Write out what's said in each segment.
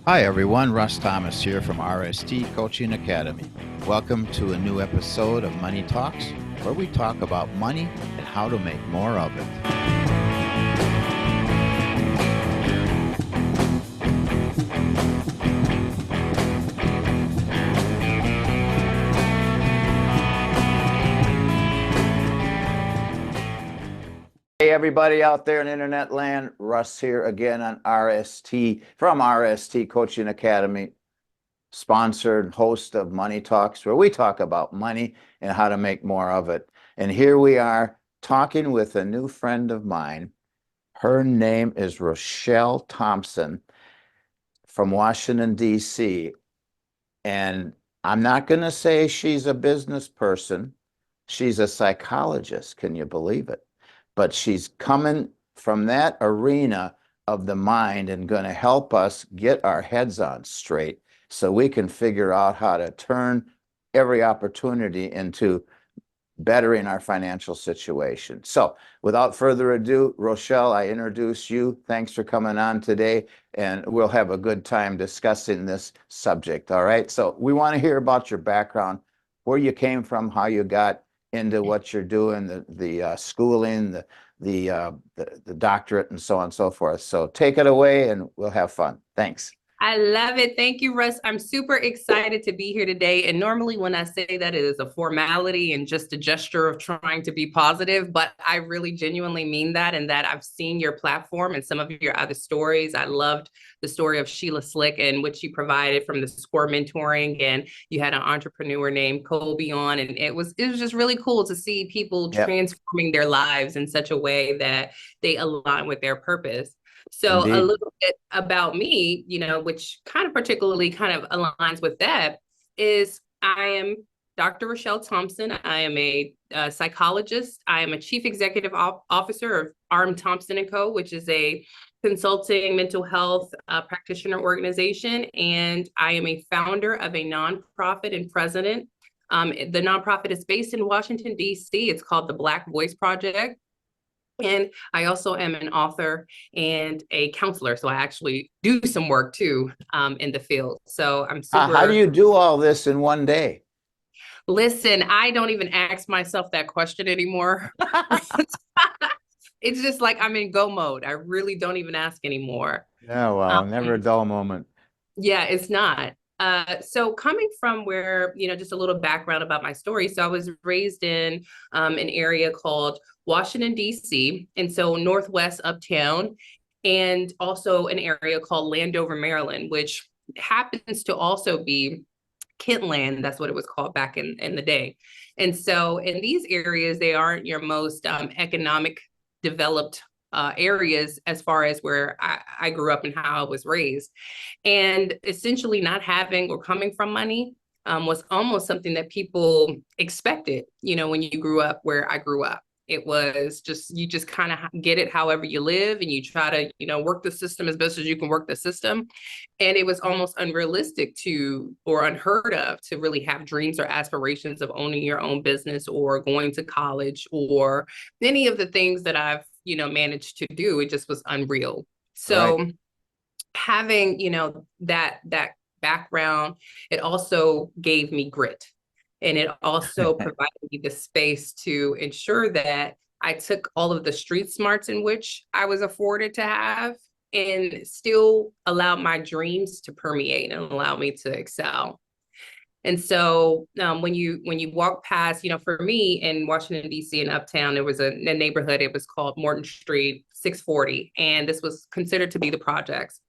Hi everyone, Russ Thomas here from RST Coaching Academy. Welcome to a new episode of Money Talks, where we talk about money and how to make more of it. Hey everybody out there in internet land, Russ here again on RST from RST Coaching Academy, sponsored host of Money Talks, where we talk about money and how to make more of it. And here we are talking with a new friend of mine. Her name is Rochelle Thompson from Washington, D.C. And I'm not going to say she's a business person. She's a psychologist. Can you believe it? But she's coming from that arena of the mind and going to help us get our heads on straight so we can figure out how to turn every opportunity into bettering our financial situation. So without further ado, Rochelle, I introduce you. Thanks for coming on today, and we'll have a good time discussing this subject. All right. So we want to hear about your background, where you came from, how you got into what you're doing, the schooling, the doctorate, and so on and so forth. So take it away and we'll have fun. Thanks. I love it. Thank you, Russ. I'm super excited to be here today. And normally when I say that, it is a formality and just a gesture of trying to be positive, but I really genuinely mean that, and that I've seen your platform and some of your other stories. I loved the story of Sheila Slick and what she provided from the SCORE mentoring, and you had an entrepreneur named Colby on, and it was just really cool to see people transforming their lives in such a way that they align with their purpose. So Indeed. a little bit about me, which kind of particularly kind of aligns with that, is I am Dr. Rochelle Thompson. I am a psychologist. I am a chief executive officer of Arm Thompson & Co., which is a consulting mental health practitioner organization. And I am a founder of a nonprofit and president. The nonprofit is based in Washington, D.C. It's called the Black Voice Project. And I also am an author and a counselor. So I actually do some work too in the field. So I'm super. How do you do all this in one day? Listen, I don't even ask myself that question anymore. It's just like I'm in go mode. I really don't even ask anymore. Yeah, well, never a dull moment. Yeah, it's not. So coming from where, just a little background about my story. So I was raised in an area called Washington, D.C., and so Northwest Uptown, and also an area called Landover, Maryland, which happens to also be Kentland. That's what it was called back in the day. And so in these areas, they aren't your most economic developed areas as far as where I grew up and how I was raised. And essentially not having or coming from money was almost something that people expected, when you grew up where I grew up. It was just, you just kind of get it however you live, and you try to, work the system as best as you can work the system. And it was almost unrealistic or unheard of to really have dreams or aspirations of owning your own business or going to college or any of the things that I've, managed to do. It just was unreal. So right. Having, that background, it also gave me grit. And it also provided me the space to ensure that I took all of the street smarts in which I was afforded to have and still allowed my dreams to permeate and allow me to excel. And so when you walk past, for me in Washington, D.C. and Uptown, there was a neighborhood, it was called Morton Street 640. And this was considered to be the projects.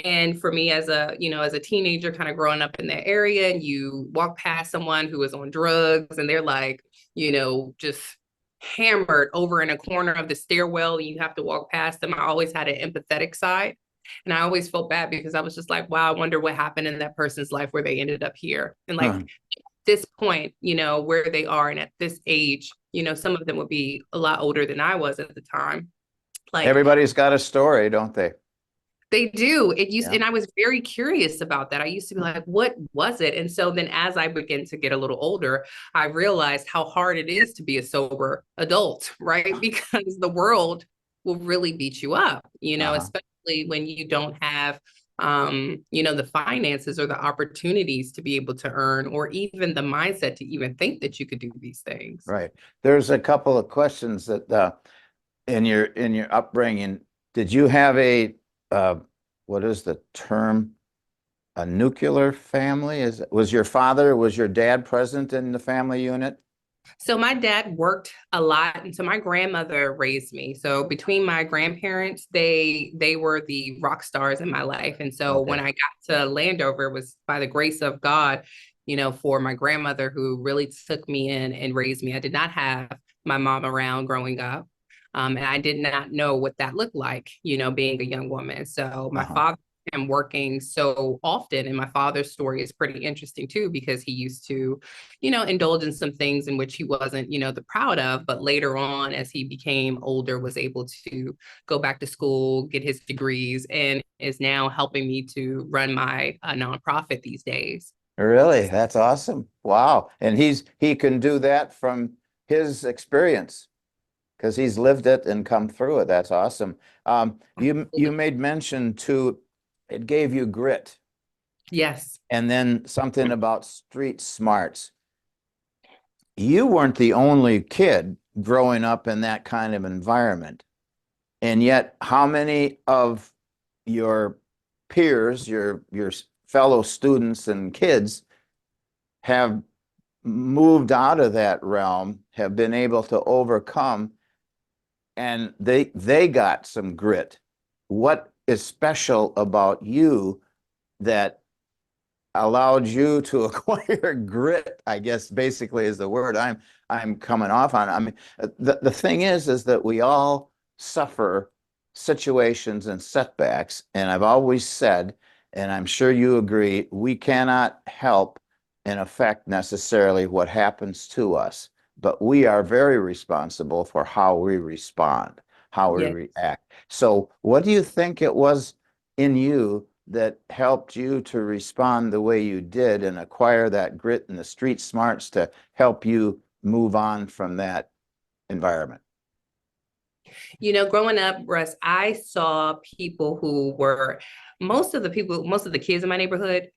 And for me as a teenager kind of growing up in that area, and you walk past someone who is on drugs and they're like, just hammered over in a corner of the stairwell, and you have to walk past them. I always had an empathetic side. And I always felt bad because I was just like, wow, I wonder what happened in that person's life where they ended up here. And like at this point, where they are and at this age, some of them would be a lot older than I was at the time. Like everybody's got a story, don't they? They do. And I was very curious about that. I used to be like, what was it? And so then as I began to get a little older, I realized how hard it is to be a sober adult, right? Because the world will really beat you up, especially when you don't have the finances or the opportunities to be able to earn, or even the mindset to even think that you could do these things. Right. There's a couple of questions that in your upbringing, did you have what is the term? A nuclear family? Was your dad present in the family unit? So my dad worked a lot, and so my grandmother raised me. So between my grandparents, they were the rock stars in my life. And so when Okay. I got to Landover, it was by the grace of God, for my grandmother who really took me in and raised me. I did not have my mom around growing up. And I did not know what that looked like, being a young woman. So my Uh-huh. father and working so often, and my father's story is pretty interesting too, because he used to indulge in some things in which he wasn't, the proud of, but later on, as he became older, was able to go back to school, get his degrees, and is now helping me to run my nonprofit these days. Really? That's awesome. Wow. And he can do that from his experience because he's lived it and come through it. That's awesome. You made mention to it gave you grit Yes. and then something about street smarts. You weren't the only kid growing up in that kind of environment. And yet, how many of your peers, your fellow students and kids have moved out of that realm, have been able to overcome, and they got some grit. What is special about you that allowed you to acquire grit, I guess basically is the word I'm coming off on. I mean, the thing is that we all suffer situations and setbacks, and I've always said, and I'm sure you agree, we cannot help and affect necessarily what happens to us, but we are very responsible for how we respond, how we Yes. react. So what do you think it was in you that helped you to respond the way you did and acquire that grit and the street smarts to help you move on from that environment? Growing up, Russ, I saw people who were most of the kids in my neighborhood,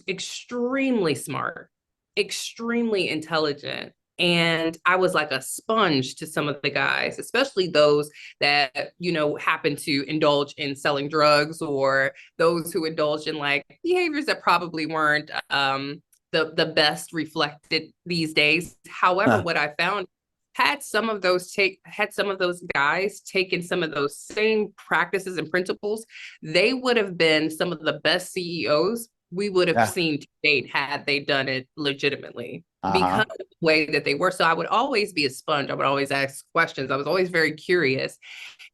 extremely smart, extremely intelligent. And I was like a sponge to some of the guys, especially those that, happen to indulge in selling drugs, or those who indulge in like behaviors that probably weren't the best reflected these days. However, Huh. what I found, had some of those guys taken some of those same practices and principles, they would have been some of the best CEOs we would have Yeah. seen to date had they done it legitimately, because Uh-huh. of the way that they were. So I would always be a sponge. I would always ask questions. I was always very curious.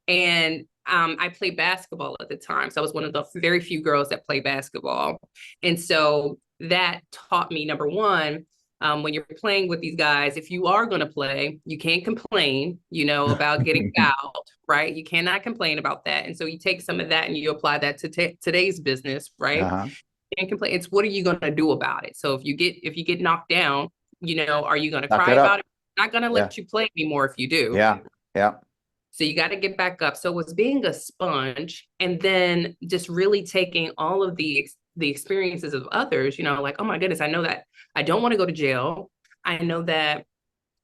And I played basketball at the time. So I was one of the very few girls that play basketball. And so that taught me, number one, when you're playing with these guys, if you are going to play, you can't complain, about getting fouled, right? You cannot complain about that. And so you take some of that and you apply that to today's business, right? Uh-huh. And complain. It's what are you going to do about it? So if you get knocked down, are you going to Suck cry it about it? up. I'm not going to Yeah. let you play anymore if you do. Yeah. Yeah. So you got to get back up. So it was being a sponge, and then just really taking all of the experiences of others, like, oh my goodness, I know that I don't want to go to jail. I know that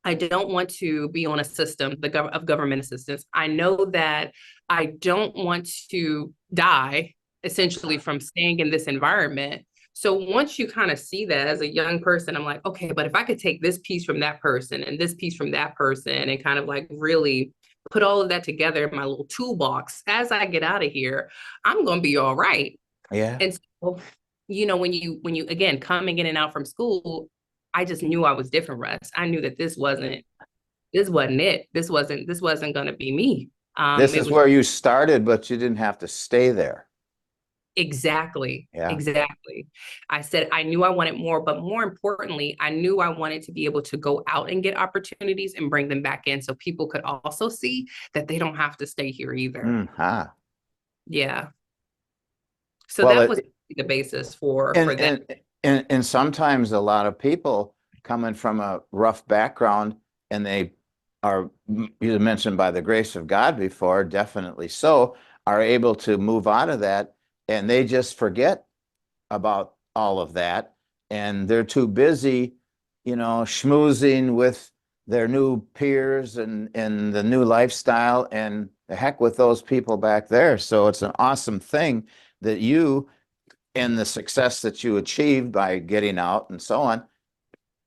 I don't want to be on a system of government assistance. I know that I don't want to die essentially from staying in this environment. So once you kind of see that as a young person, I'm like, okay, but if I could take this piece from that person and this piece from that person and kind of like really put all of that together in my little toolbox, as I get out of here, I'm going to be all right. Yeah. And so, when you again coming in and out from school, I just knew I was different, Russ. I knew that this wasn't it. This wasn't going to be me. This It is was where you started, but you didn't have to stay there. exactly, Yeah. exactly. I said I knew I wanted more, but more importantly, I knew I wanted to be able to go out and get opportunities and bring them back in, so people could also see that they don't have to stay here either. Mm-hmm. Yeah. So Well, that was the basis for and that. and sometimes a lot of people coming from a rough background and they are, you mentioned by the grace of God before, definitely so, are able to move out of that and they just forget about all of that, and they're too busy, schmoozing with their new peers and the new lifestyle, and the heck with those people back there. So it's an awesome thing that you, and the success that you achieved by getting out and so on,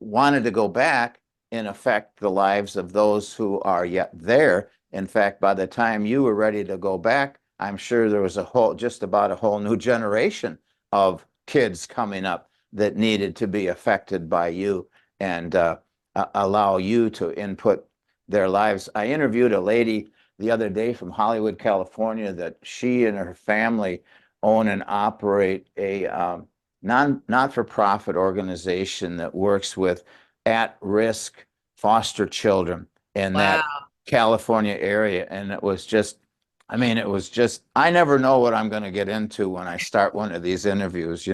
wanted to go back and affect the lives of those who are yet there. In fact, by the time you were ready to go back, I'm sure there was just about a whole new generation of kids coming up that needed to be affected by you, and allow you to input their lives. I interviewed a lady the other day from Hollywood, California, that she and her family own and operate a not-for-profit organization that works with at-risk foster children in that Wow. California area. And it was just, I never know what I'm going to get into when I start one of these interviews,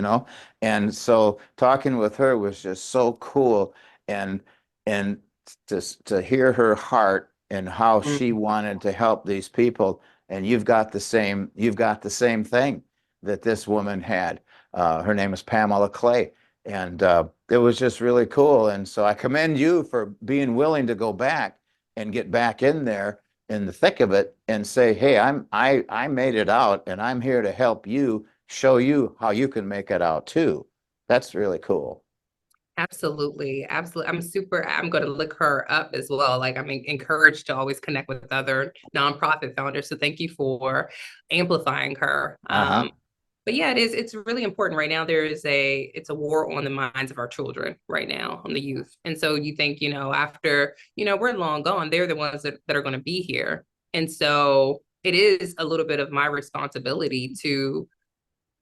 And so talking with her was just so cool. And to hear her heart and how she wanted to help these people. And you've got the same thing that this woman had. Her name is Pamela Clay. And it was just really cool. And so I commend you for being willing to go back and get back in there in the thick of it and say, hey, I made it out, and I'm here to help you, show you how you can make it out too. That's really cool. Absolutely. Absolutely. I'm going to look her up as well. Like, I'm encouraged to always connect with other nonprofit founders. So thank you for amplifying her. Uh-huh. But yeah, it's really important right now. It's a war on the minds of our children right now, on the youth. And so you think, after, we're long gone, they're the ones that are going to be here. And so it is a little bit of my responsibility to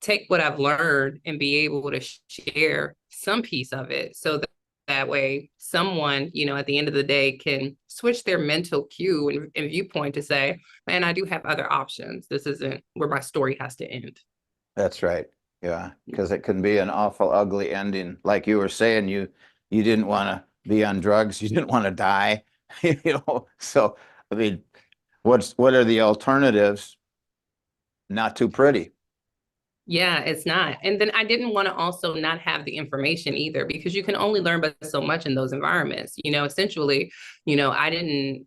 take what I've learned and be able to share some piece of it, so that way someone, at the end of the day, can switch their mental cue and viewpoint to say, man, I do have other options. This isn't where my story has to end. That's right. Yeah, because it can be an awful ugly ending. Like you were saying, you didn't want to be on drugs, you didn't want to die, So I mean, what are the alternatives? Not too pretty. Yeah, it's not. And then I didn't want to also not have the information either, because you can only learn but so much in those environments. Essentially, I didn't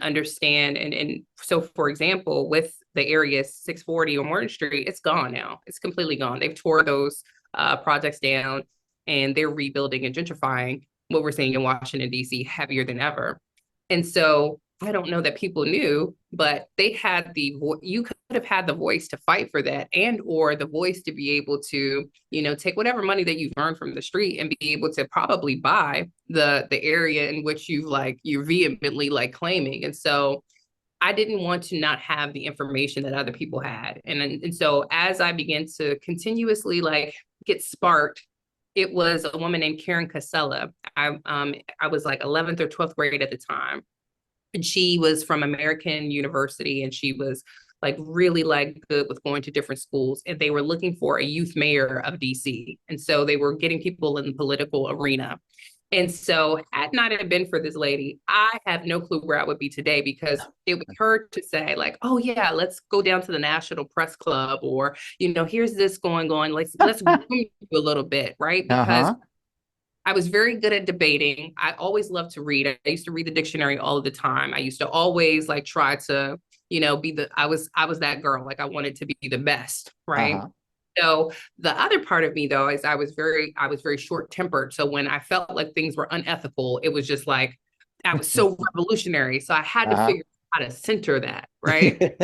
understand. And so, for example, with the area 640 on Morton Street, it's gone now. It's completely gone. They've tore those projects down, and they're rebuilding and gentrifying what we're seeing in Washington, D.C. heavier than ever. And so I don't know that people knew, but they had you could have had the voice to fight for that, and or the voice to be able to, take whatever money that you've earned from the street and be able to probably buy the area in which you're vehemently claiming. And so I didn't want to not have the information that other people had. And so as I began to continuously get sparked, it was a woman named Karen Casella. I was 11th or 12th grade at the time. And she was from American University, and she was really good with going to different schools. And they were looking for a youth mayor of DC. And so they were getting people in the political arena. And so had not it been for this lady, I have no clue where I would be today, because it was her to say oh yeah, let's go down to the National Press Club, or, here's this going on. Let's groom you a little bit, right? Because Uh-huh. I was very good at debating. I always loved to read. I used to read the dictionary all of the time. I used to always try to, I was that girl. I wanted to be the best, right? Uh-huh. So the other part of me, though, is I was very short tempered. So when I felt like things were unethical, it was just I was so revolutionary. So I had to Uh-huh. figure out how to center that, right?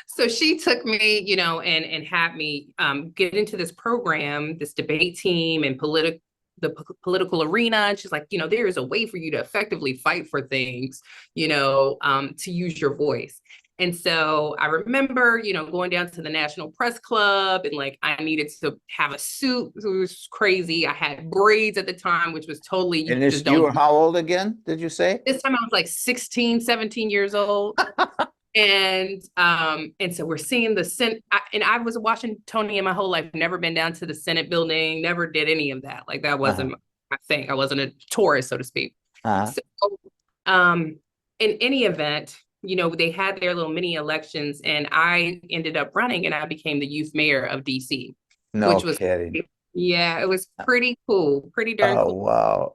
So she took me, and had me get into this program, this debate team, and political arena. And she's like, there is a way for you to effectively fight for things, to use your voice. And so I remember, going down to the National Press Club, and I needed to have a suit. It was crazy. I had braids at the time, which was totally, you And just you don't. were how old again, did you say? This time I was 16, 17 years old. And so we're seeing the Senate, and I was a Washingtonian my whole life, never been down to the Senate building, never did any of that. That Uh-huh. wasn't my thing. I wasn't a tourist, so to speak. Uh-huh. So, in any event, they had their little mini elections, and I ended up running, and I became the youth mayor of DC, No which was, kidding. yeah, it was pretty cool, pretty darn Oh, cool. wow.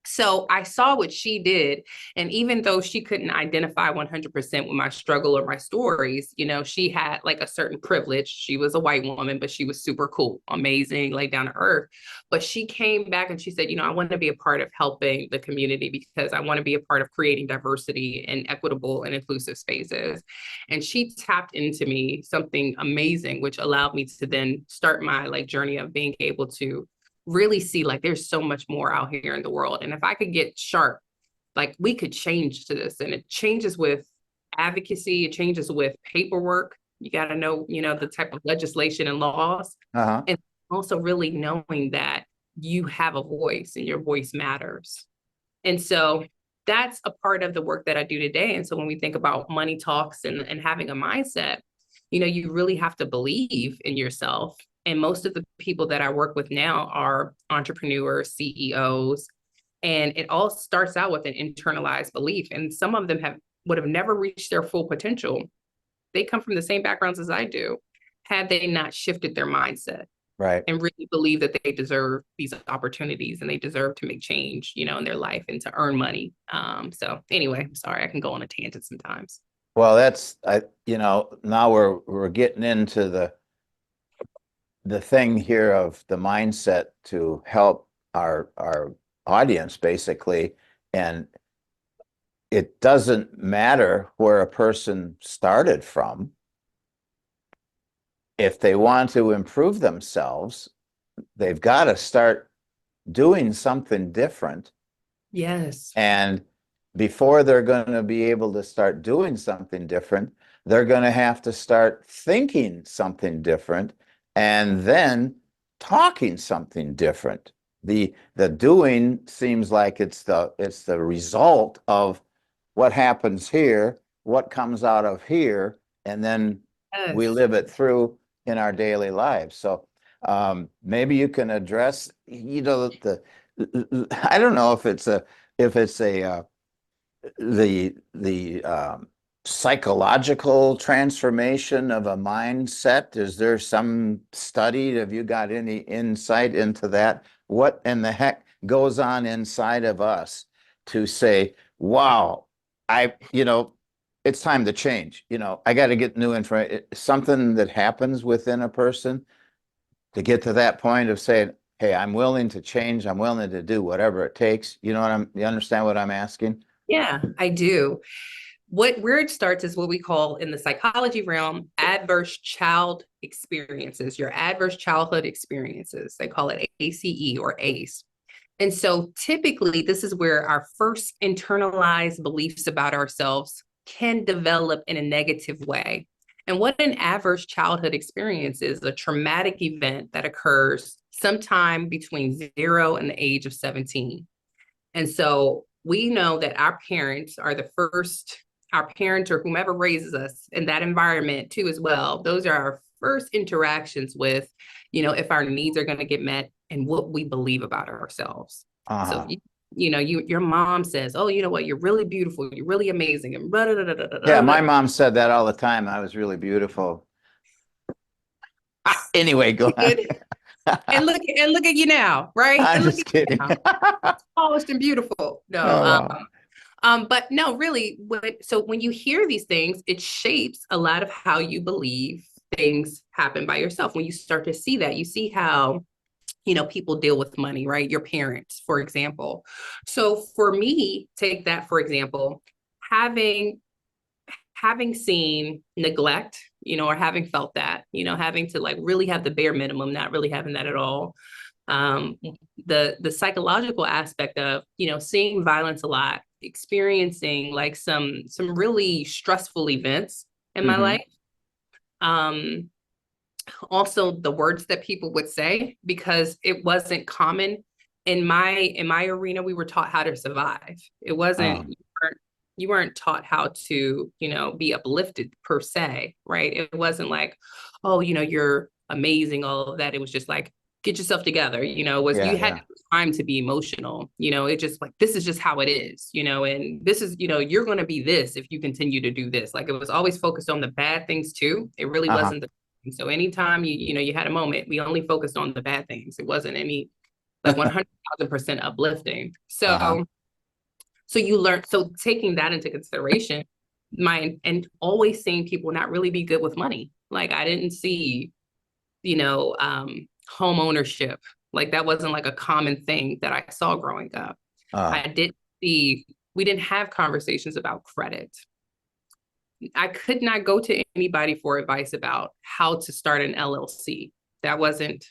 So I saw what she did. And even though she couldn't identify 100% with my struggle or my stories, she had like a certain privilege. She was a white woman, but she was super cool, amazing, laid down to earth. But she came back and she said, I want to be a part of helping the community because I want to be a part of creating diversity and equitable and inclusive spaces. And she tapped into me something amazing, which allowed me to then start my like journey of being able to really see like there's so much more out here in the world. And if I could get sharp, like we could change to this. And it changes with advocacy, it changes with paperwork. You got to know, the type of legislation and laws. Uh-huh. And also really knowing that you have a voice and your voice matters. And so that's a part of the work that I do today. And so when we think about money talks and having a mindset, you really have to believe in yourself. And most of the people that I work with now are entrepreneurs, CEOs, and it all starts out with an internalized belief. And some of them would have never reached their full potential. They come from the same backgrounds as I do, had they not shifted their mindset. Right. And really believe that they deserve these opportunities and they deserve to make change, in their life and to earn money. So anyway, I'm sorry, I can go on a tangent sometimes. Well, now we're getting into the thing here of the mindset to help our audience, basically. And it doesn't matter where a person started from. If they want to improve themselves, they've got to start doing something different. Yes. And before they're going to be able to start doing something different, they're going to have to start thinking something different and then talking something different. The doing seems like it's the result of what happens here, what comes out of here, and then we Yes. live it through in our daily lives. So maybe you can address, I don't know if it's the psychological transformation of a mindset. Is there some study? Have you got any insight into that? What in the heck goes on inside of us to say, wow, it's time to change. I got to get new information. Something that happens within a person to get to that point of saying, hey, I'm willing to change. I'm willing to do whatever it takes. You understand what I'm asking? Yeah, I do. Where it starts is what we call in the psychology realm, adverse child experiences, your adverse childhood experiences. They call it ACE or ACE. And so typically this is where our first internalized beliefs about ourselves can develop in a negative way. And what an adverse childhood experience is a traumatic event that occurs sometime between 0 and the age of 17. And so we know that our parents or whomever raises us in that environment too, as well. Those are our first interactions with, if our needs are going to get met and what we believe about ourselves. Uh-huh. So, your mom says, oh, you know what, you're really beautiful, you're really amazing. And yeah, my mom said that all the time. I was really beautiful. Anyway, go on. And look at you now, right? I'm And look just at you kidding. now, polished and beautiful. Oh, No, wow. but no, really, so when you hear these things, it shapes a lot of how you believe things happen by yourself. When you start to see that, you see how, people deal with money, right? Your parents, for example. So for me, take that, for example, having seen neglect, or having felt that, having to like really have the bare minimum, not really having that at all. The psychological aspect of, seeing violence a lot, experiencing like some really stressful events in my life. Also the words that people would say, because it wasn't common in my arena. We were taught how to survive. It wasn't, you weren't taught how to, be uplifted per se, right? It wasn't like, oh, you're amazing, all of that. It was just like, get yourself together, was Yeah, you had yeah. time to be emotional, it just like, this is just how it is, and this is, you're going to be this if you continue to do this. Like, it was always focused on the bad things too. It really Uh-huh. wasn't so anytime you had a moment, we only focused on the bad things. It wasn't any like 100,000% uplifting. Uh-huh. So you learn, so taking that into consideration, and always seeing people not really be good with money. Like, I didn't see, home ownership. Like, that wasn't like a common thing that I saw growing up. Uh, I didn't see, we didn't have conversations about credit. I could not go to anybody for advice about how to start an LLC. That wasn't,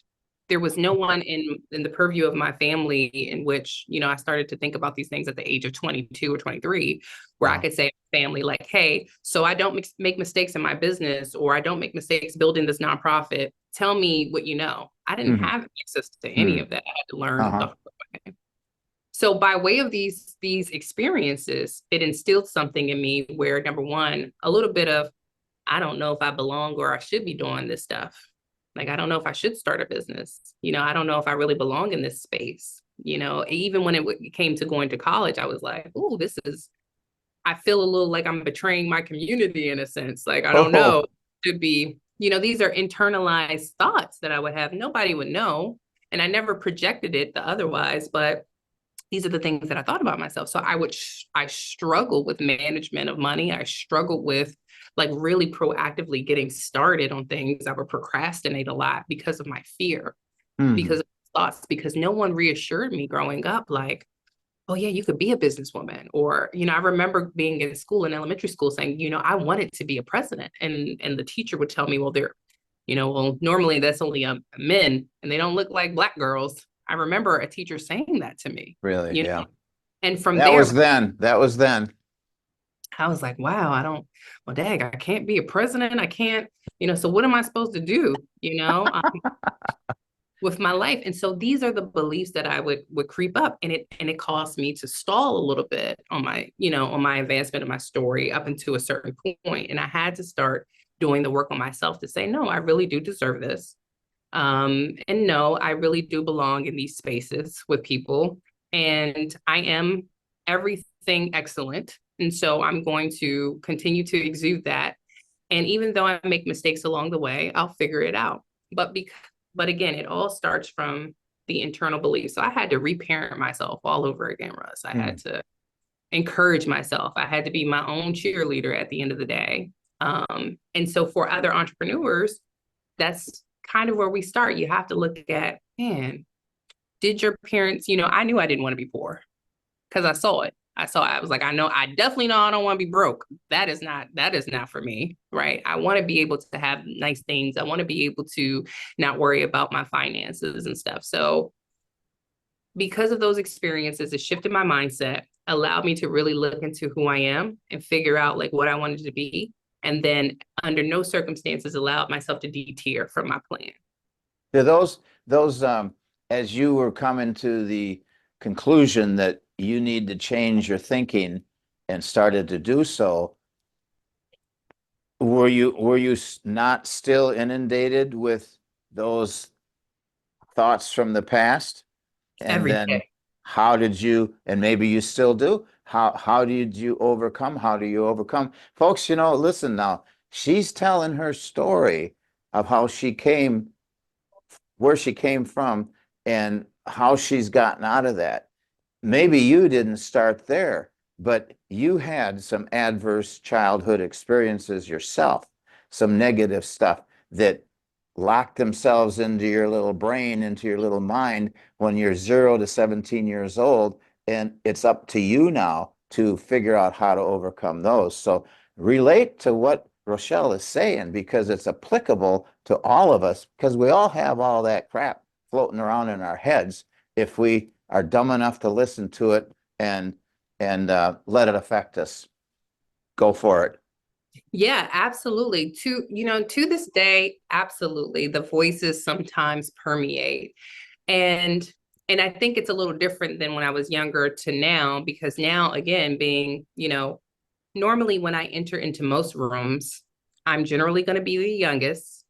there was no one in the purview of my family in which, I started to think about these things at the age of 22 or 23, where I uh, could say to family, like, hey, so I don't make mistakes in my business, or I don't make mistakes building this nonprofit. Tell me what you know. I didn't mhm, have access to any mhm, of that. I had to learn the uh-huh. hard way. So by way of these experiences, it instilled something in me where, number one, a little bit of, I don't know if I belong or I should be doing this stuff. Like, I don't know if I should start a business. I don't know if I really belong in this space. Even when it came to going to college, I was like, oh, I feel a little like I'm betraying my community in a sense. Like, I don't Oh, know, should be, these are internalized thoughts that I would have. Nobody would know. And I never projected it the otherwise, but these are the things that I thought about myself. So I struggled with management of money. I struggled with like really proactively getting started on things. I would procrastinate a lot because of my fear, mhm, because of thoughts, because no one reassured me growing up, like, oh yeah, you could be a businesswoman. Or, I remember being in school, in elementary school, saying, I wanted to be a president. And the teacher would tell me, well, well, normally that's only men and they don't look like Black girls. I remember a teacher saying that to me, really, you know, yeah. and from That there, was then. That was then. I was like, wow, well, dang, I can't be a president. I can't, so what am I supposed to do, with my life? And so these are the beliefs that I would creep up, and it caused me to stall a little bit on my advancement of my story up until a certain point. And I had to start doing the work on myself to say, no, I really do deserve this. And no, I really do belong in these spaces with people, and I am everything excellent. And so I'm going to continue to exude that. And even though I make mistakes along the way, I'll figure it out. But but again, it all starts from the internal belief. So I had to reparent myself all over again, Russ. I had Mhm. to encourage myself. I had to be my own cheerleader at the end of the day. And so for other entrepreneurs, that's kind of where we start. You have to look at, man, did your parents, I knew I didn't want to be poor because I saw it. I was like, I definitely know I don't want to be broke. That is not for me, right? I want to be able to have nice things. I want to be able to not worry about my finances and stuff. So because of those experiences, it shifted my mindset, allowed me to really look into who I am and figure out like what I wanted to be. And then under no circumstances allowed myself to deter from my plan. Yeah, those as you were coming to the conclusion that you need to change your thinking and started to do so, were you not still inundated with those thoughts from the past? And Every then day. how did you, and maybe you still do, how did you overcome? How do you overcome? Folks, listen now, she's telling her story of how she came, where she came from, and how she's gotten out of that. Maybe you didn't start there, but you had some adverse childhood experiences yourself, some negative stuff that locked themselves into your little brain, into your little mind when you're 0 to 17 years old. And it's up to you now to figure out how to overcome those. So relate to what Rochelle is saying because it's applicable to all of us because we all have all that crap floating around in our heads if we are dumb enough to listen to it and let it affect us. Go for it. Yeah, absolutely. To this day, absolutely. The voices sometimes permeate. And and I think it's a little different than when I was younger to now, because now again, being, normally when I enter into most rooms, I'm generally going to be the youngest.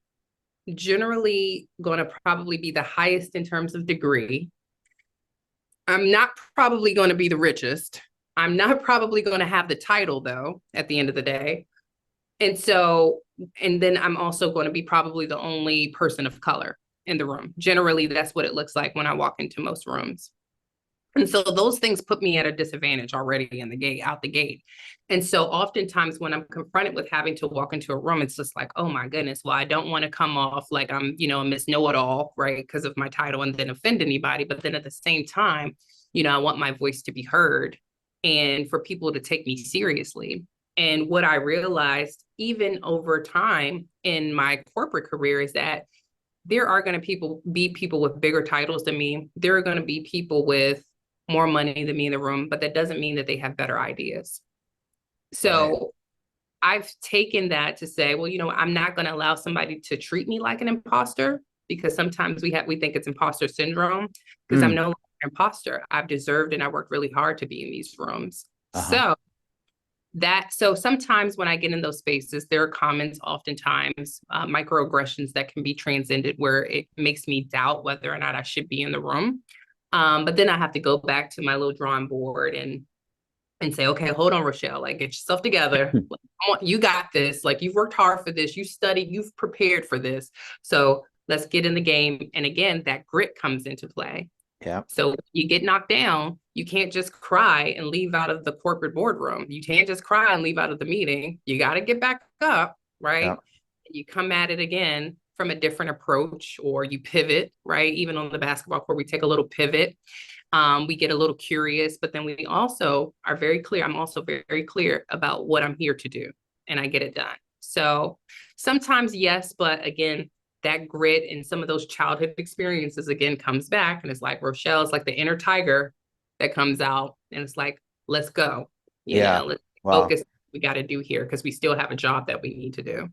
generally going to probably be the highest in terms of degree. I'm not probably going to be the richest. I'm not probably going to have the title, though, at the end of the day. And so, and then I'm also going to be probably the only person of color in the room. Generally, that's what it looks like when I walk into most rooms. And so those things put me at a disadvantage already in the gate, out the gate. And so oftentimes when I'm confronted with having to walk into a room, it's just like, oh my goodness, well, I don't want to come off like I'm, a Miss Know-it-all, right? Because of my title and then offend anybody. But then at the same time, I want my voice to be heard and for people to take me seriously. And what I realized even over time in my corporate career is that there are going to be people with bigger titles than me. There are going to be people with more money than me in the room, but that doesn't mean that they have better ideas. So I've taken that to say, well, I'm not going to allow somebody to treat me like an imposter, because sometimes we think it's imposter syndrome, because I'm no longer an imposter. I've deserved and I worked really hard to be in these rooms. So sometimes when I get in those spaces, there are comments, oftentimes microaggressions that can be transcended, where it makes me doubt whether or not I should be in the room. But then I have to go back to my little drawing board and say, okay, hold on, Rochelle, like, get yourself together. You got this. Like, you've worked hard for this. You studied, you've prepared for this. So let's get in the game. And again, that grit comes into play. Yeah. So you get knocked down, you can't just cry and leave out of the corporate boardroom. You can't just cry and leave out of the meeting. You got to get back up, right? Yeah. You come at it again from a different approach, or you pivot, right? Even on the basketball court, we take a little pivot. We get a little curious, but then we also are very clear. I'm also very, very clear about what I'm here to do, and I get it done. So sometimes, yes, but again, that grit and some of those childhood experiences again comes back, and it's like Rochelle's like the inner tiger that comes out, and it's like, let's go. Let's focus what we got to do here, because we still have a job that we need to do.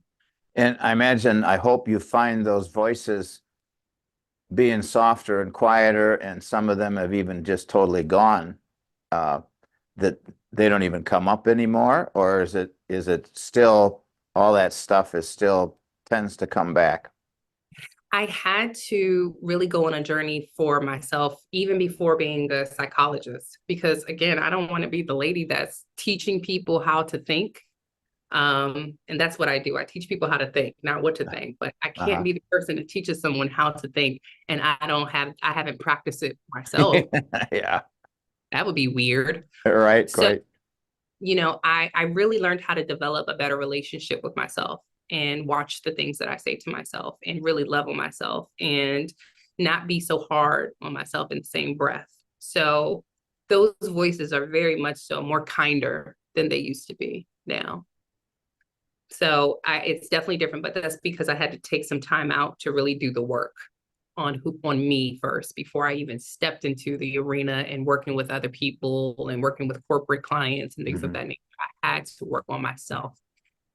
And I hope you find those voices being softer and quieter, and some of them have even just totally gone, that they don't even come up anymore, or is it still, all that stuff is still tends to come back? I had to really go on a journey for myself, even before being a psychologist, because again, I don't want to be the lady that's teaching people how to think. And that's what I do. I teach people how to think, not what to think, but I can't be the person that teaches someone how to think. And I haven't practiced it myself. Yeah. That would be weird. Right. So, I really learned how to develop a better relationship with myself, and watch the things that I say to myself, and really level myself, and not be so hard on myself in the same breath. So those voices are very much so more kinder than they used to be now. So it's definitely different, but that's because I had to take some time out to really do the work on me first, before I even stepped into the arena and working with other people and working with corporate clients and things of that nature. I had to work on myself.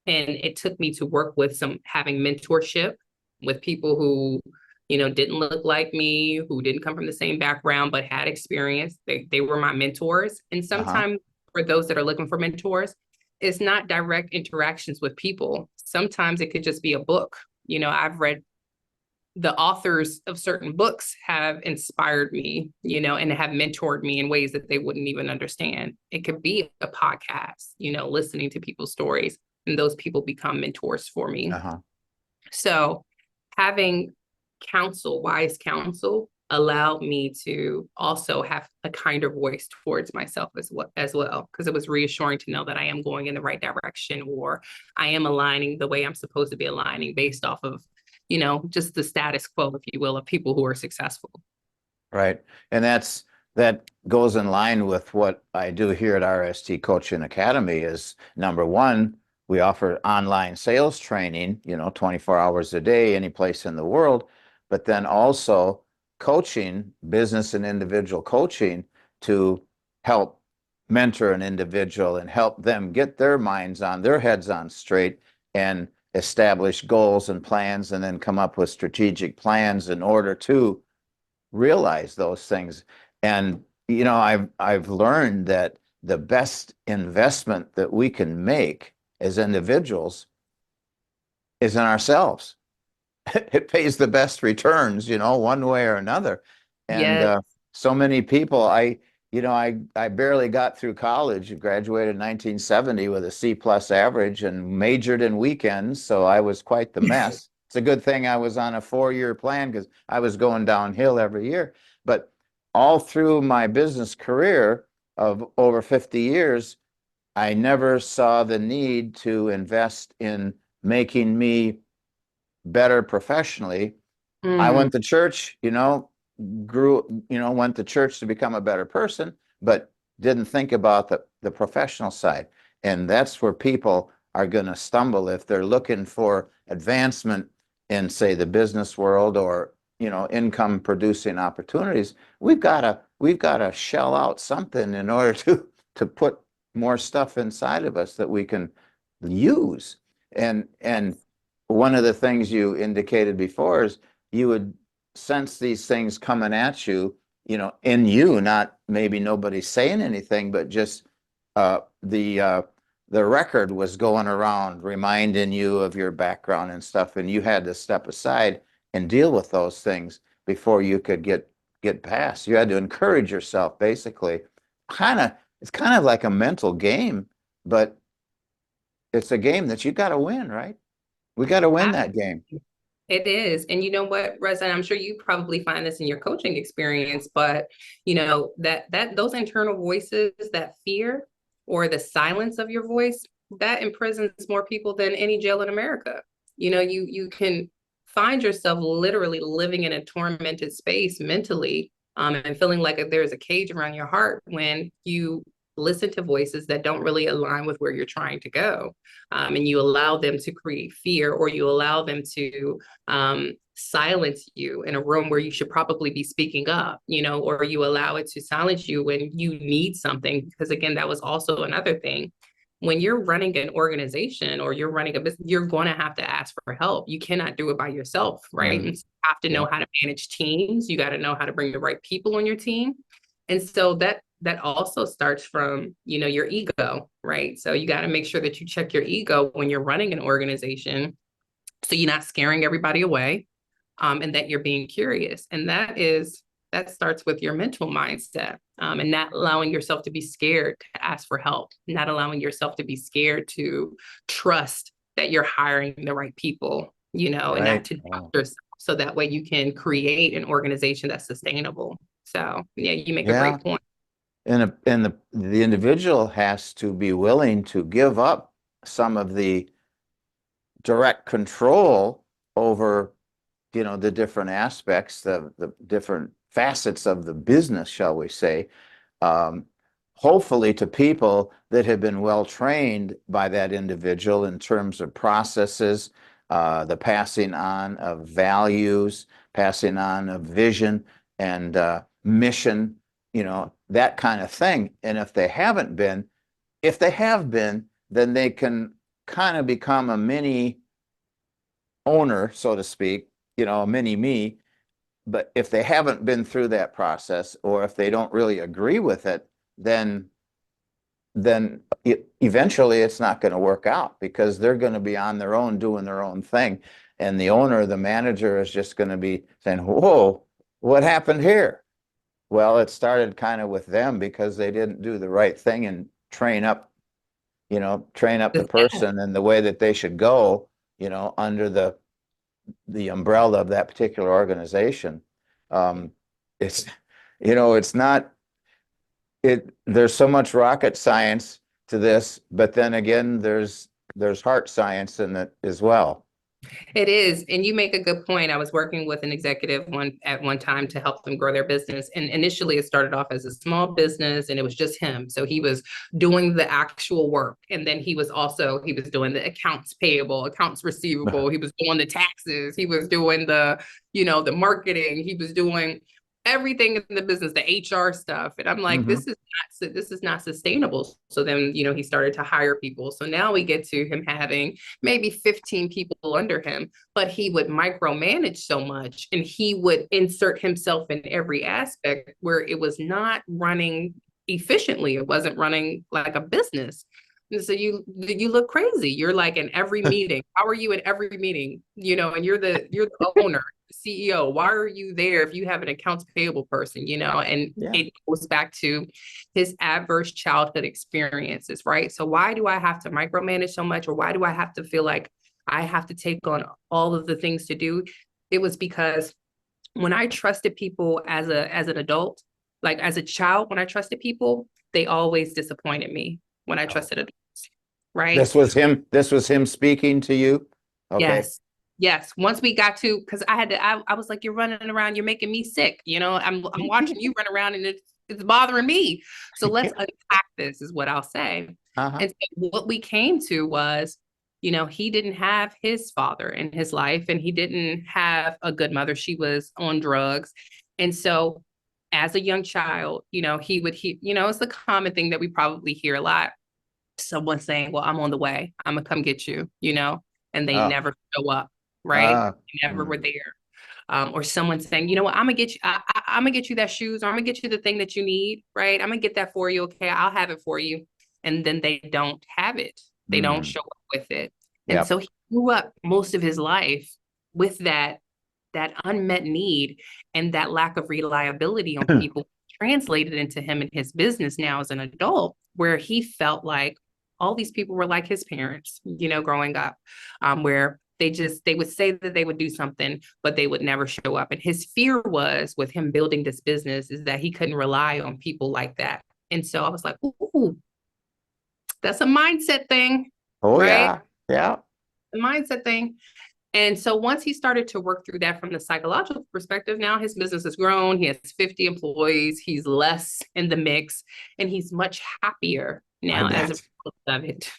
And it took me to work with having mentorship with people who, didn't look like me, who didn't come from the same background, but had experience. They were my mentors. And sometimes for those that are looking for mentors, it's not direct interactions with people. Sometimes it could just be a book. I've read the authors of certain books have inspired me, and have mentored me in ways that they wouldn't even understand. It could be a podcast, listening to people's stories, and those people become mentors for me. So having wise counsel, allowed me to also have a kinder voice towards myself as well, because it was reassuring to know that I am going in the right direction, or I am aligning the way I'm supposed to be aligning, based off of, just the status quo, if you will, of people who are successful. Right. And that goes in line with what I do here at RST Coaching Academy. Is number one, we offer online sales training, 24 hours a day, any place in the world, but then also coaching, business and individual coaching, to help mentor an individual and help them get their heads on straight, and establish goals and plans, and then come up with strategic plans in order to realize those things. And, I've learned that the best investment that we can make as individuals is in ourselves. it pays the best returns, one way or another. And Yes. so many people, I barely got through college, graduated in 1970 with a C plus average and majored in weekends. So I was quite the mess. It's a good thing I was on a 4-year plan because I was going downhill every year. But all through my business career of over 50 years, I never saw the need to invest in making me better professionally. I Mm. went to church, went to church to become a better person, but didn't think about the professional side. And that's where people are going to stumble if they're looking for advancement in, say, the business world or, income producing opportunities. We've got to shell out something in order to put more stuff inside of us that we can use. And one of the things you indicated before is you would sense these things coming at you, in you, not maybe nobody saying anything, but just uh, the uh, the record was going around reminding you of your background and stuff, and you had to step aside and deal with those things before you could get past. You had to encourage yourself, basically. It's kind of like a mental game, but it's a game that you got to win, right? We got to win that game. It is. And you know what, Russ, and I'm sure you probably find this in your coaching experience, but that those internal voices, that fear or the silence of your voice, that imprisons more people than any jail in America. You can find yourself literally living in a tormented space mentally, and feeling like there's a cage around your heart when you listen to voices that don't really align with where you're trying to go. And you allow them to create fear, or you allow them to silence you in a room where you should probably be speaking up, or you allow it to silence you when you need something. Because again, that was also another thing. When you're running an organization or you're running a business, you're going to have to ask for help. You cannot do it by yourself, right? Mhm. And so you have to know how to manage teams. You got to know how to bring the right people on your team. And so that also starts from, your ego, right? So you got to make sure that you check your ego when you're running an organization, so you're not scaring everybody away, and that you're being curious. And that starts with your mental mindset, and not allowing yourself to be scared to ask for help, not allowing yourself to be scared to trust that you're hiring the right people, and not Right. to doubt yourself. So that way you can create an organization that's sustainable. So yeah, you make a Yeah. great point. And the individual has to be willing to give up some of the direct control over, the different aspects, the different facets of the business, shall we say, um, hopefully to people that have been well trained by that individual in terms of processes, the passing on of values, passing on of vision and mission, that kind of thing. And if they have been, then they can kind of become a mini owner, so to speak, a mini me. But if they haven't been through that process, or if they don't really agree with it, then eventually it's not going to work out because they're going to be on their own doing their own thing. And the owner, the manager is just going to be saying, whoa, what happened here? Well, it started kind of with them because they didn't do the right thing and train up the person in the way that they should go, under the umbrella of that particular organization. Um, it's, it's not, there's so much rocket science to this, but then again, there's heart science in it as well. It is. And you make a good point. I was working with an executive at one time to help them grow their business. And initially it started off as a small business and it was just him. So he was doing the actual work. And then he was doing the accounts payable, accounts receivable. He was doing the taxes. He was doing the marketing. He was doing everything in the business, the HR stuff. And I'm like, Mhm. this is not sustainable. So then, he started to hire people. So now we get to him having maybe 15 people under him, but he would micromanage so much and he would insert himself in every aspect where it was not running efficiently. It wasn't running like a business. So you look crazy. You're like in every meeting. How are you in every meeting? You know, and you're the owner, CEO. Why are you there if you have an accounts payable person? You know, and Yeah. it goes back to his adverse childhood experiences, right? So why do I have to micromanage so much, or why do I have to feel like I have to take on all of the things to do? It was because when I trusted people as an adult, like as a child, when I trusted people, they always disappointed me when I trusted adults, right? This was him speaking to you. Okay. Yes. Yes. Once we got to, because I was like, you're running around, you're making me sick. You know, I'm watching you run around and it's bothering me. So let's unpack this, is what I'll say. Uh-huh. And so what we came to was, you know, he didn't have his father in his life, and he didn't have a good mother. She was on drugs. And so as a young child, you know, you know, it's the common thing that we probably hear a lot. Someone saying, well, I'm on the way. I'm gonna come get you, you know, and they Oh. never show up, right? They never were Mm. there. Or someone saying, you know what, I'm gonna get you, I'm gonna get you that shoes, or I'm gonna get you the thing that you need, right? I'm gonna get that for you. Okay, I'll have it for you. And then they don't have it. They don't Mm. show up with it. And Yep. so he grew up most of his life with that unmet need and that lack of reliability on people translated into him and his business now as an adult, where he felt like all these people were like his parents, you know, growing up, where they would say that they would do something, but they would never show up. And his fear was, with him building this business, is that he couldn't rely on people like that. And so I was like, ooh, that's a mindset thing, Oh, right? yeah. Yeah. The mindset thing. And so once he started to work through that from the psychological perspective, now his business has grown. He has 50 employees. He's less in the mix, and he's much happier I now as a bet. result of it,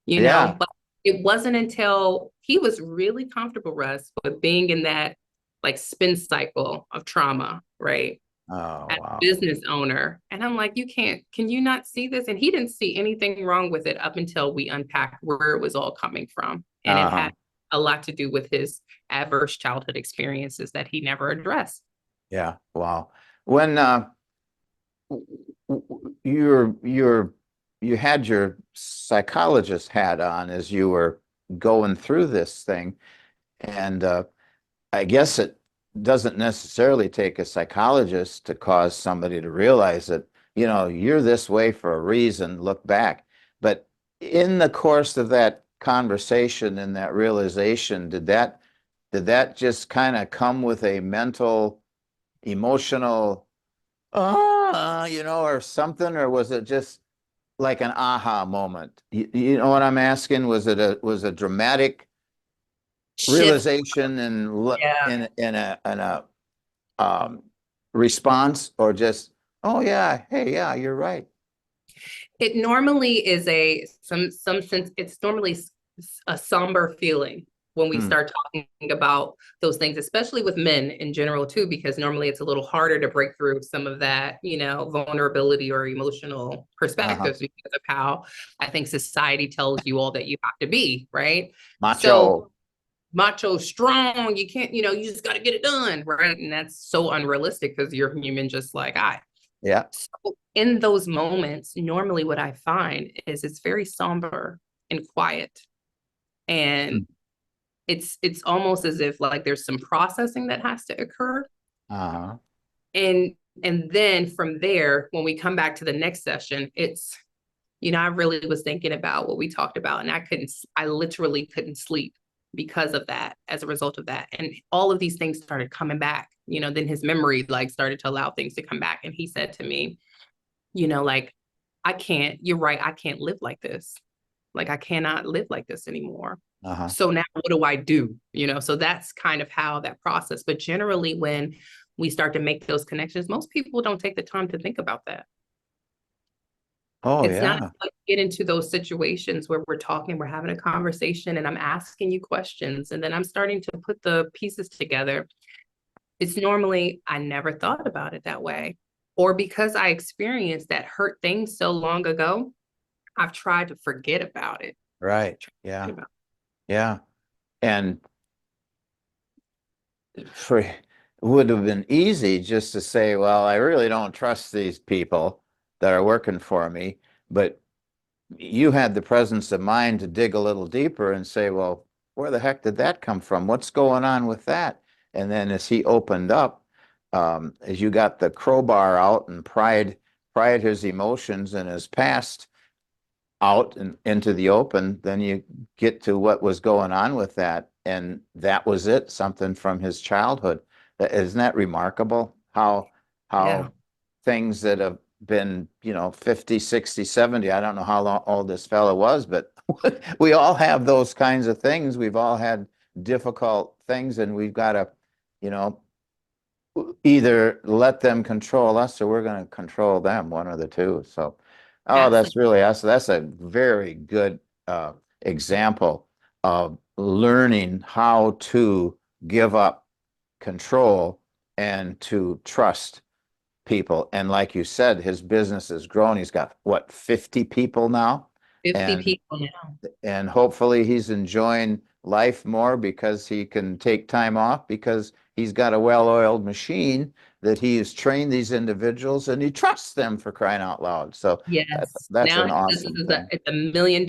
you know. Yeah. But it wasn't until he was really comfortable, Russ, with being in that like spin cycle of trauma, right? Oh, As a wow. business owner. And I'm like, can you not see this? And he didn't see anything wrong with it up until we unpacked where it was all coming from. And it Uh-huh. had a lot to do with his adverse childhood experiences that he never addressed. Yeah. Wow. When you had your psychologist hat on as you were going through this thing, and I guess it doesn't necessarily take a psychologist to cause somebody to realize that, you know, you're this way for a reason, look back. But in the course of that conversation and that realization, did that just kind of come with a mental, emotional, you know, or something, or was it just like an aha moment? You know what I'm asking? Was a dramatic Shift. realization and Yeah. in a um, response, or just, oh yeah, hey, yeah, you're right. It normally is some sense, it's normally a somber feeling when we Hmm. start talking about those things, especially with men in general too, because normally it's a little harder to break through some of that, you know, vulnerability or emotional Uh-huh. perspectives because of how I think society tells you all that you have to be, right? So Macho. macho strong, you can't, you know, you just got to get it done, right? And that's so unrealistic because you're human just like I. Yeah. So in those moments, normally what I find is it's very somber and quiet. And it's almost as if like there's some processing that has to occur. Uh-huh. And and then from there, when we come back to the next session, it's, you know, I really was thinking about what we talked about, and I literally couldn't sleep because of that, as a result of that. And all of these things started coming back, you know, then his memory like started to allow things to come back. And he said to me, you know, like, you're right, I can't live like this. Like, I cannot live like this anymore. Uh-huh. So now what do I do? You know, so that's kind of how that process. But generally, when we start to make those connections, most people don't take the time to think about that. Oh It's not yeah. like get into those situations where we're talking, we're having a conversation, and I'm asking you questions, and then I'm starting to put the pieces together. It's normally, I never thought about it that way. Or because I experienced that hurt thing so long ago, I've tried to forget about it. Right. Yeah. Yeah. And it would have been easy just to say, well, I really don't trust these people that are working for me. But you had the presence of mind to dig a little deeper and say, well, where the heck did that come from? What's going on with that? And then as he opened up, as you got the crowbar out and pried his emotions and his past out and into the open, then you get to what was going on with that. And that was it, something from his childhood. Isn't that remarkable? How Yeah. things that have been, 50, 60, 70, I don't know how long old this fellow was, but we all have those kinds of things. We've all had difficult things, and we've got to, you know, either let them control us or we're going to control them, one of the two. So, oh, Absolutely. that's a very good example of learning how to give up control and to trust people. And like you said, his business has grown. He's got what, 50 people now? 50 And people now. hopefully he's enjoying life more because he can take time off because he's got a well-oiled machine that he has trained these individuals and he trusts them, for crying out loud. So Yes. that's Now an this awesome is thing. it's $1 million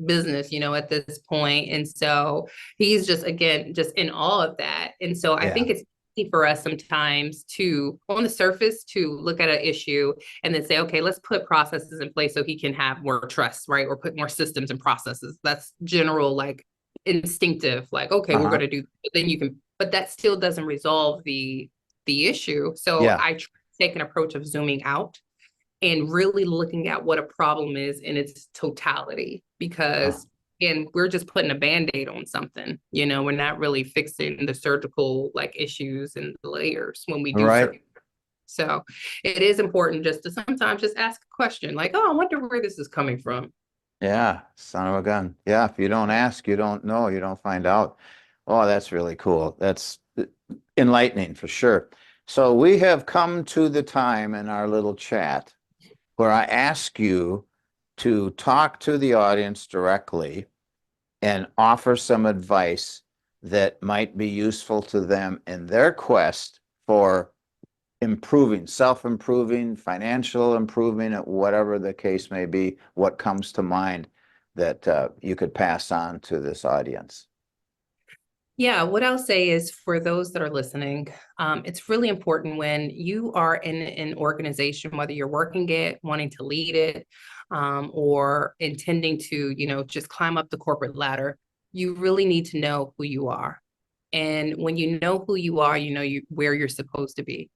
business, at this point. And so he's just, again, just in awe of that. And so I Yeah. think it's easy for us sometimes to, on the surface, to look at an issue and then say, okay, let's put processes in place so he can have more trust, right? Or put more systems and processes. That's general, like instinctive, like, okay, we're Uh-huh. going to do, but then you can, but that still doesn't resolve the issue. So Yeah. I try to take an approach of zooming out and really looking at what a problem is in its totality, because and we're just putting a band-aid on something, we're not really fixing the surgical like issues and the layers when we do Right. certain. So it is important just to sometimes just ask a question like, oh, I wonder where this is coming from. Yeah. Son of a gun. Yeah. If you don't ask, you don't know, you don't find out. Oh, that's really cool. That's enlightening for sure. So we have come to the time in our little chat where I ask you to talk to the audience directly and offer some advice that might be useful to them in their quest for improving, self-improving, financial improvement, whatever the case may be. What comes to mind that you could pass on to this audience? Yeah, what I'll say is for those that are listening, it's really important when you are in an organization, whether you're working it, wanting to lead it, or intending to, just climb up the corporate ladder, you really need to know who you are. And when you know who you are, where you're supposed to be.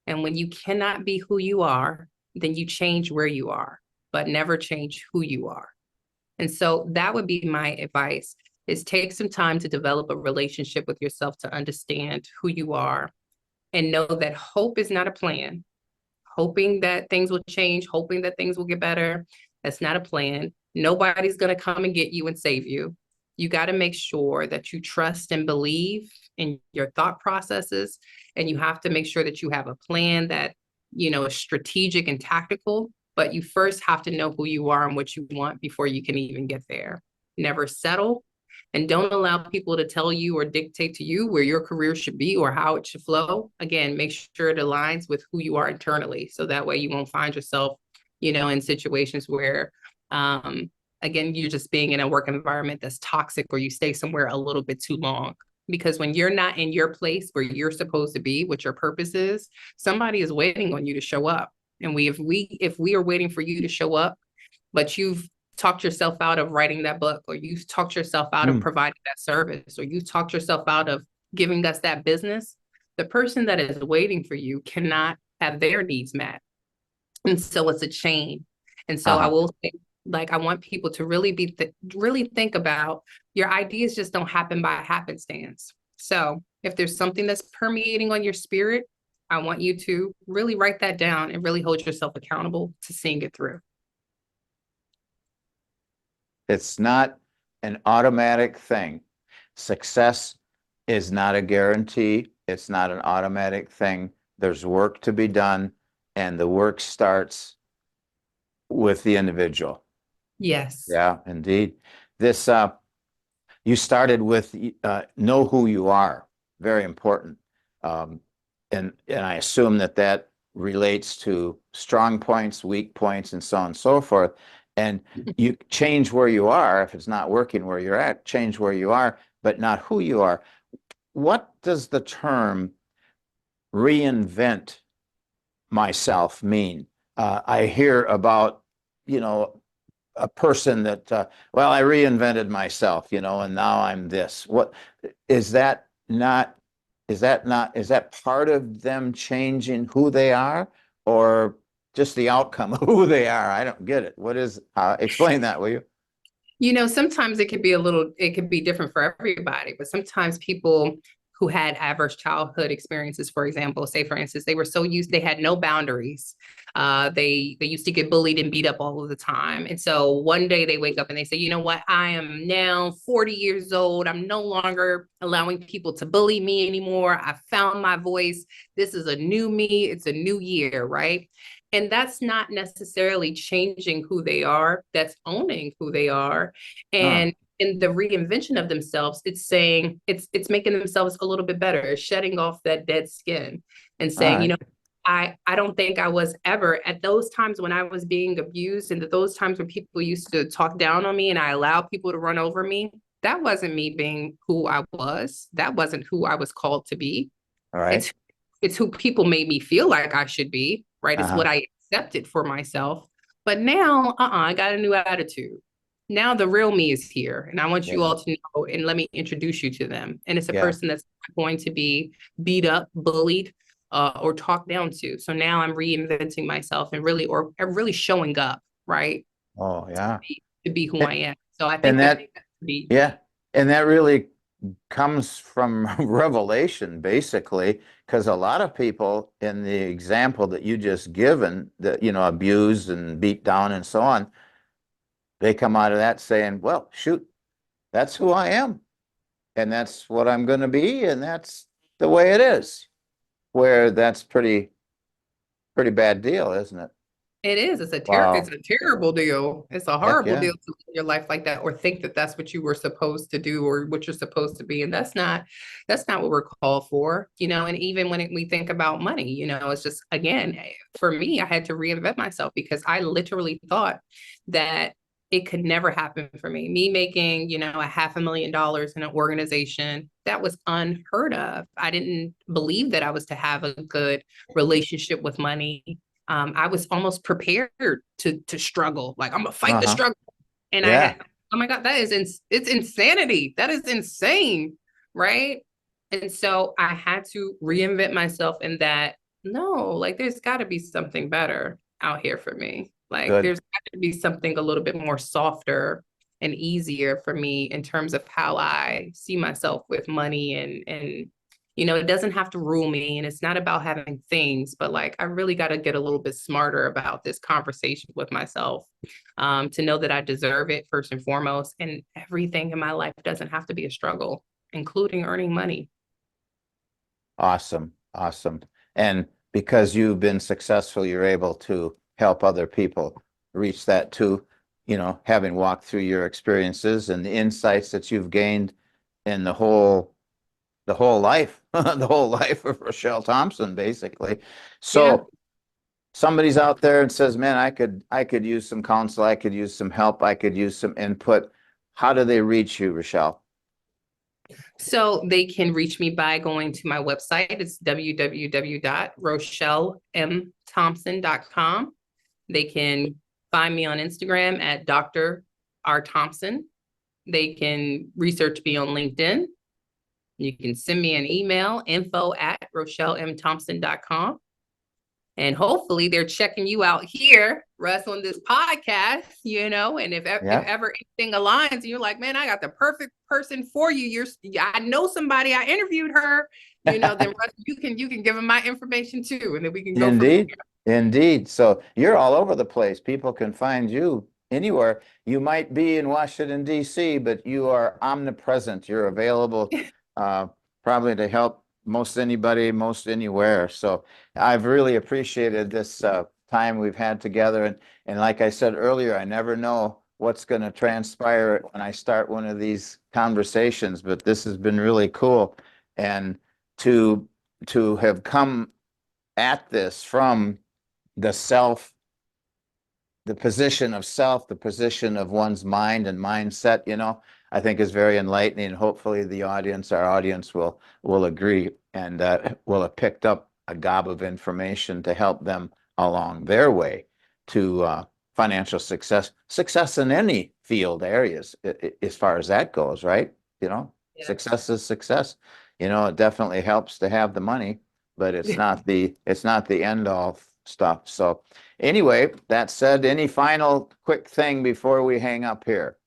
And when you cannot be who you are, then you change where you are, but never change who you are. And so that would be my advice, is take some time to develop a relationship with yourself to understand who you are and know that hope is not a plan. Hoping that things will change, hoping that things will get better. That's not a plan. Nobody's going to come and get you and save you. You got to make sure that you trust and believe in your thought processes. And you have to make sure that you have a plan that, is strategic and tactical. But you first have to know who you are and what you want before you can even get there. Never settle. And don't allow people to tell you or dictate to you where your career should be or how it should flow. Again, make sure it aligns with who you are internally. So that way you won't find yourself, in situations where, again, you're just being in a work environment that's toxic, or you stay somewhere a little bit too long. Because when you're not in your place where you're supposed to be, what your purpose is, somebody is waiting on you to show up. And if we are waiting for you to show up, but you've talked yourself out of writing that book, or you've talked yourself out of providing that service, or you've talked yourself out of giving us that business, the person that is waiting for you cannot have their needs met. And so it's a chain. And so I Uh-huh. will say, like, I want people to really think about, your ideas just don't happen by happenstance. So if there's something that's permeating on your spirit, I want you to really write that down and really hold yourself accountable to seeing it through. It's not an automatic thing. Success is not a guarantee. It's not an automatic thing. There's work to be done, and the work starts with the individual. Yes. Yeah, indeed. This you started with know who you are. Very important. Um, and I assume that relates to strong points, weak points, and so on and so forth. And you change where you are. If it's not working where you're at, change where you are, but not who you are. What does the term reinvent myself mean? I hear about, a person that, well, I reinvented myself, and now I'm this. What is that not? Is that part of them changing who they are, or just the outcome of who they are? I don't get it. What is, explain that, will you? Sometimes it could be different for everybody, but sometimes people who had adverse childhood experiences, for example, say for instance, they had no boundaries. They used to get bullied and beat up all of the time. And so one day they wake up and they say, you know what, I am now 40 years old. I'm no longer allowing people to bully me anymore. I found my voice. This is a new me. It's a new year, right? And that's not necessarily changing who they are, that's owning who they are. And in the reinvention of themselves, it's saying it's making themselves a little bit better, it's shedding off that dead skin and saying, Right. I don't think I was ever at those times when I was being abused and those times when people used to talk down on me and I allowed people to run over me. That wasn't me being who I was. That wasn't who I was called to be. All right. It's who people made me feel like I should be, right? It's Uh-huh. what I accepted for myself. But now, I got a new attitude. Now the real me is here, and I want you Yeah. all to know. And let me introduce you to them. And it's a Yeah. person that's not going to be beat up, bullied, or talked down to. So now I'm reinventing myself and really showing up, right? Oh, yeah. To be who I And, am. So I and think that that, to be. yeah. And that really comes from revelation, basically, because a lot of people in the example that you just given, that, abused and beat down and so on, they come out of that saying, well, shoot, that's who I am. And that's what I'm going to be. And that's the way it is. Where that's pretty bad deal, isn't it? It is. It's Wow. a terrible deal. It's a Heck horrible yeah. deal to live your life like that, or think that that's what you were supposed to do or what you're supposed to be. And that's not what we're called for, And even when we think about money, it's just, again, for me, I had to reinvent myself because I literally thought that it could never happen for me. Me making, a $500,000 in an organization, that was unheard of. I didn't believe that I was to have a good relationship with money. I was almost prepared to struggle. Like, I'm gonna fight the Uh-huh. struggle. And I Yeah. had, oh my God, it's insanity. That is insane. Right. And so I had to reinvent myself in that, no, like there's gotta be something better out here for me. Like Good. there's got to be something a little bit more softer and easier for me in terms of how I see myself with money and it doesn't have to rule me, and it's not about having things, but like I really got to get a little bit smarter about this conversation with myself, to know that I deserve it first and foremost, and everything in my life doesn't have to be a struggle, including earning money. Awesome. Awesome. And because you've been successful, you're able to help other people reach that too, having walked through your experiences and the insights that you've gained in the whole life, the whole life of Rochelle Thompson, basically. Yeah. So somebody's out there and says, man, I could use some counsel, I could use some help, I could use some input. How do they reach you, Rochelle? So they can reach me by going to my website. It's www.rochellemthompson.com. They can find me on Instagram at Dr. R. Thompson. They can research me on LinkedIn. You can send me an email, info@rochellemthompson.com. And hopefully they're checking you out here, Russ, on this podcast, and if Yeah. ever anything aligns and you're like, man, I got the perfect person for you. I know somebody, I interviewed her, then Russ, you can give them my information too. And then we can go from Indeed. Indeed. So you're all over the place. People can find you anywhere. You might be in Washington, D.C., but you are omnipresent. You're available, there. uh, probably to help most anybody, most anywhere. So I've really appreciated this time we've had together. And like I said earlier, I never know what's going to transpire when I start one of these conversations, but this has been really cool. And to to have come at this from the self the position of self, the position of one's mind and mindset, I think is very enlightening. Hopefully our audience will agree and will have picked up a gob of information to help them along their way to financial success in any field areas, as far as that goes, right? Yeah. Success is success. It definitely helps to have the money, but it's not the end all stuff. So anyway, that said, any final quick thing before we hang up here?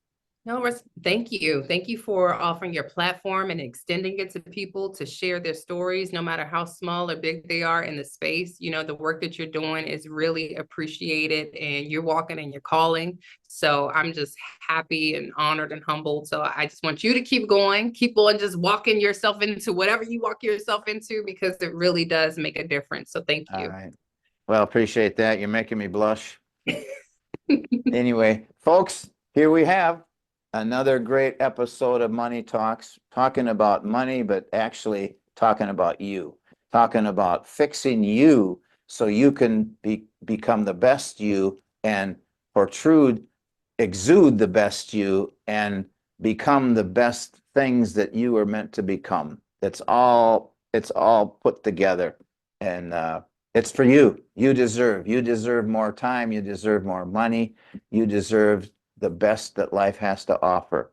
No, Russ, thank you. Thank you for offering your platform and extending it to people to share their stories, no matter how small or big they are in the space. The work that you're doing is really appreciated, and you're walking in your calling. So I'm just happy and honored and humbled. So I just want you to keep going, keep on just walking yourself into whatever you walk yourself into, because it really does make a difference. So thank you. All right. Well, appreciate that. You're making me blush. Anyway, folks, here we have another great episode of Money Talks, talking about money, but actually talking about you, talking about fixing you so you can become the best you and exude the best you and become the best things that you are meant to become. It's all put together, and it's for you. You deserve more time. You deserve more money. You deserve the best that life has to offer.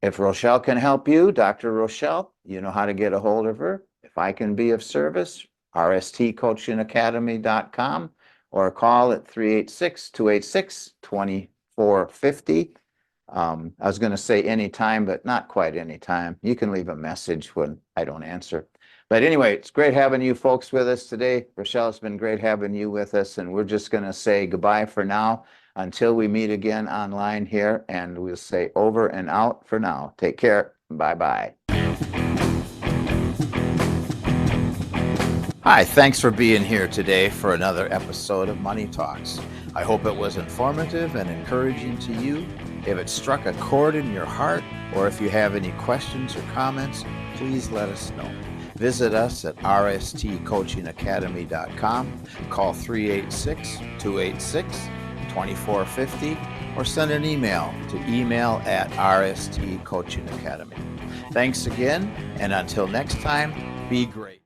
If Rochelle can help you, Dr. Rochelle, you know how to get a hold of her. If I can be of service, rstcoachingacademy.com, or call at 386-286-2450. I was going to say anytime, but not quite anytime. You can leave a message when I don't answer. But anyway, it's great having you folks with us today. Rochelle, it's been great having you with us, and we're just going to say goodbye for now until we meet again online here, and we'll say over and out for now. Take care. Bye-bye. Hi, thanks for being here today for another episode of Money Talks. I hope it was informative and encouraging to you. If it struck a chord in your heart, or if you have any questions or comments, please let us know. Visit us at rstcoachingacademy.com, call 386-286-2450, or send an email to email@rstcoachingacademy. Thanks again, and until next time, be great.